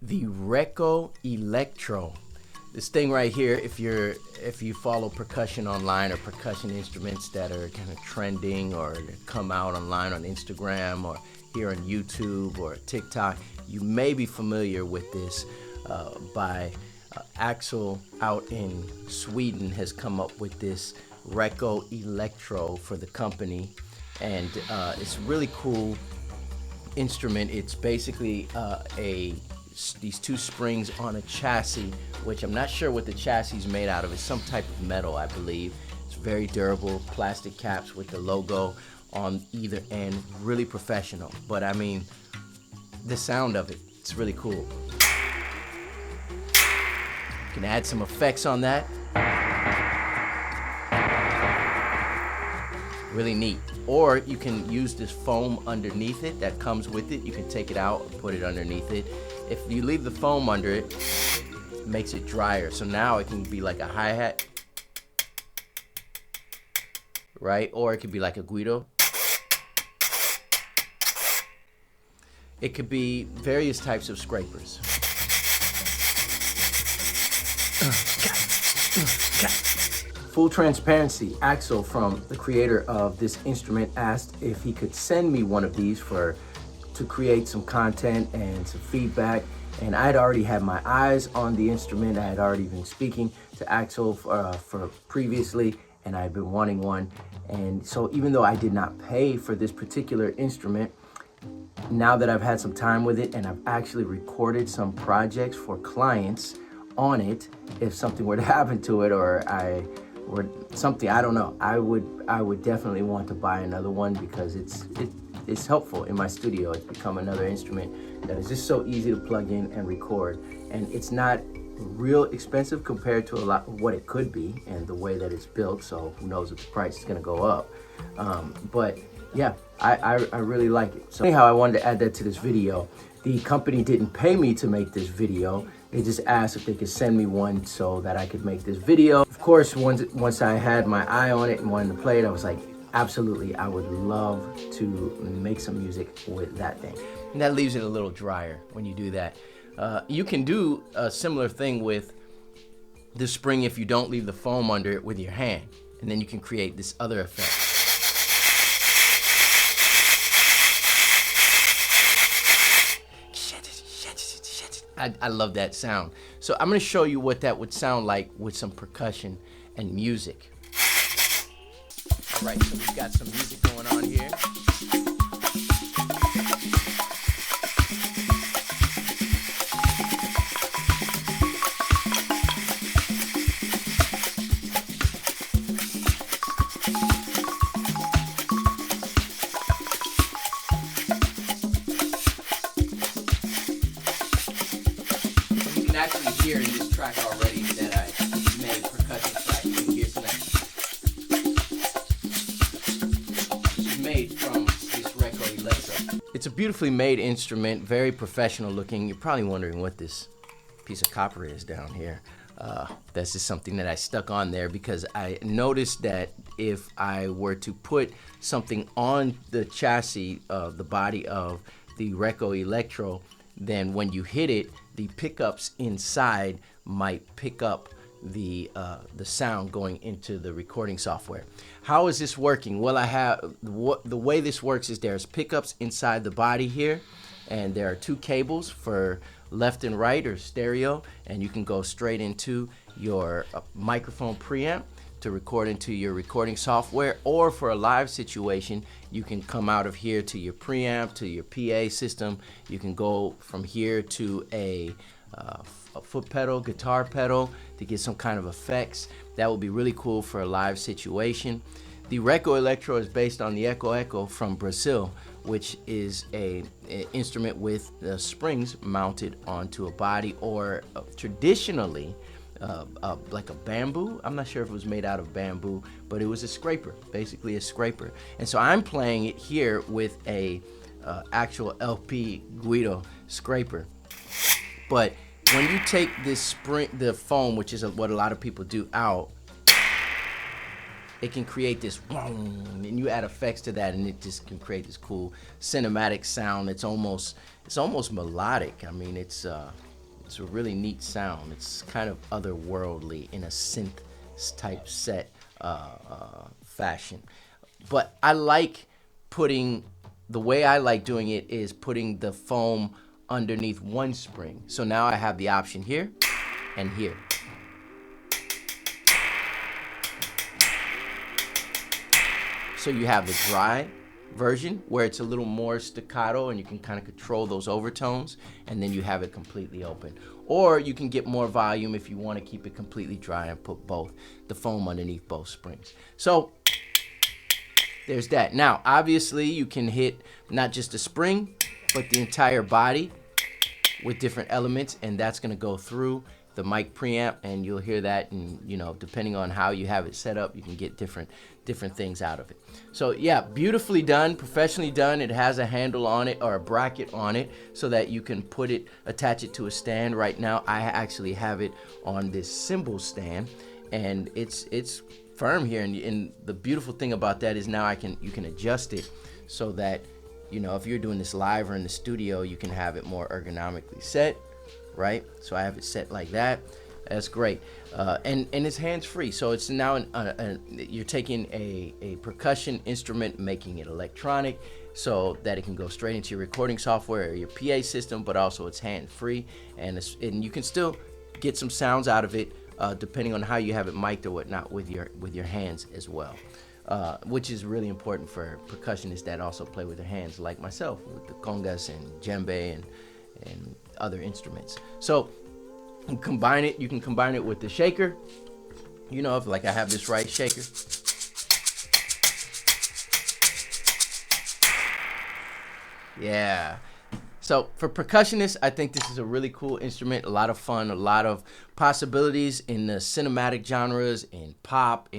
the Reco Electro. This thing right here, if you follow percussion online or percussion instruments that are kind of trending or come out online on Instagram or here on YouTube or TikTok, you may be familiar with this by Axel out in Sweden has come up with this Reco Electro for the company, and it's a really cool instrument. It's basically these two springs on a chassis, which I'm not sure what the chassis is made out of. It's some type of metal, I believe. It's very durable, plastic caps with the logo on either end, really professional. But I mean, the sound of it, it's really cool. You can add some effects on that. Really neat. Or you can use this foam underneath it that comes with it. You can take it out and put it underneath it. If you leave the foam under it, it makes it drier. So now it can be like a hi-hat, right? Or it could be like a guido. It could be various types of scrapers. Full transparency, Axel, from the creator of this instrument, asked if he could send me one of these to create some content and some feedback. And I'd already had my eyes on the instrument. I had already been speaking to Axel for previously, and I had been wanting one. And so even though I did not pay for this particular instrument, now that I've had some time with it and I've actually recorded some projects for clients on it, if something were to happen to it or something, I don't know, I would definitely want to buy another one because it's helpful in my studio. It's become another instrument that is just so easy to plug in and record, and it's not real expensive compared to a lot of what it could be and the way that it's built, so who knows if the price is going to go up. But yeah, I really like it. So anyhow, I wanted to add that to this video. The company didn't pay me to make this video. They just asked if they could send me one so that I could make this video. Of course, once I had my eye on it and wanted to play it, I was like, absolutely, I would love to make some music with that thing. And that leaves it a little drier when you do that. You can do a similar thing with the spring if you don't leave the foam under it with your hand, and then you can create this other effect. I love that sound. So I'm gonna show you what that would sound like with some percussion and music. All right, so we've got some music going on here. You can actually hear in this track already that I made percussion track. You can hear some of that. This is made from this Reco Electro. It's a beautifully made instrument, very professional looking. You're probably wondering what this piece of copper is down here. That's just something that I stuck on there because I noticed that if I were to put something on the chassis of the body of the Reco Electro, then when you hit it, the pickups inside might pick up the sound going into the recording software. How is this working? Well, the way this works is there's pickups inside the body here, and there are two cables for left and right or stereo, and you can go straight into your microphone preamp to record into your recording software, or for a live situation, you can come out of here to your preamp, to your PA system. You can go from here to a foot pedal, guitar pedal to get some kind of effects. That would be really cool for a live situation. The Reco Electro is based on the Eco from Brazil, which is an instrument with the springs mounted onto a body, or traditionally like a bamboo. I'm not sure if it was made out of bamboo, but it was a scraper, basically a scraper. And so I'm playing it here with a actual LP Guido scraper. But when you take this the foam, which is what a lot of people do, out, it can create this, and you add effects to that, and it just can create this cool cinematic sound. It's almost melodic. I mean, it's It's a really neat sound. It's kind of otherworldly in a synth type set fashion. But I like the way I like doing it is putting the foam underneath one spring. So now I have the option here and here. So you have the dry version where it's a little more staccato and you can kind of control those overtones, and then you have it completely open. Or you can get more volume if you want to keep it completely dry and put the foam underneath both springs. So there's that. Now, obviously you can hit not just a spring, but the entire body with different elements, and that's going to go through the mic preamp, and you'll hear that, and you know, depending on how you have it set up, you can get different things out of it. So yeah, beautifully done, professionally done. It has a handle on it, or a bracket on it, so that you can attach it to a stand. Right now I actually have it on this cymbal stand, and it's firm here, and the beautiful thing about that is now you can adjust it so that, you know, if you're doing this live or in the studio, you can have it more ergonomically set, right? So I have it set like that. That's great. And it's hands-free. So it's now you're taking a percussion instrument, making it electronic, so that it can go straight into your recording software or your PA system, but also it's hands-free, and you can still get some sounds out of it, depending on how you have it mic'd or whatnot with your hands as well. Which is really important for percussionists that also play with their hands, like myself with the congas and djembe and other instruments. So you can combine it with the shaker. You know, if like I have this right shaker. Yeah. So for percussionists, I think this is a really cool instrument, a lot of fun, a lot of possibilities in the cinematic genres, in pop,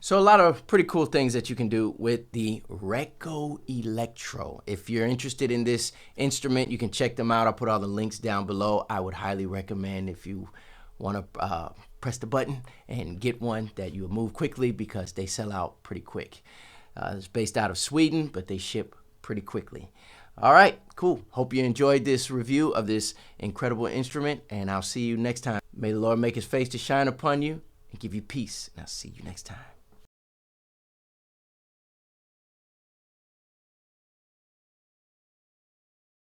so a lot of pretty cool things that you can do with the Reco Electro. If you're interested in this instrument, you can check them out. I'll put all the links down below. I would highly recommend, if you want to press the button and get one, that you will move quickly, because they sell out pretty quick. It's based out of Sweden, but they ship pretty quickly. All right, cool. Hope you enjoyed this review of this incredible instrument, and I'll see you next time. May the Lord make his face to shine upon you and give you peace. And I'll see you next time.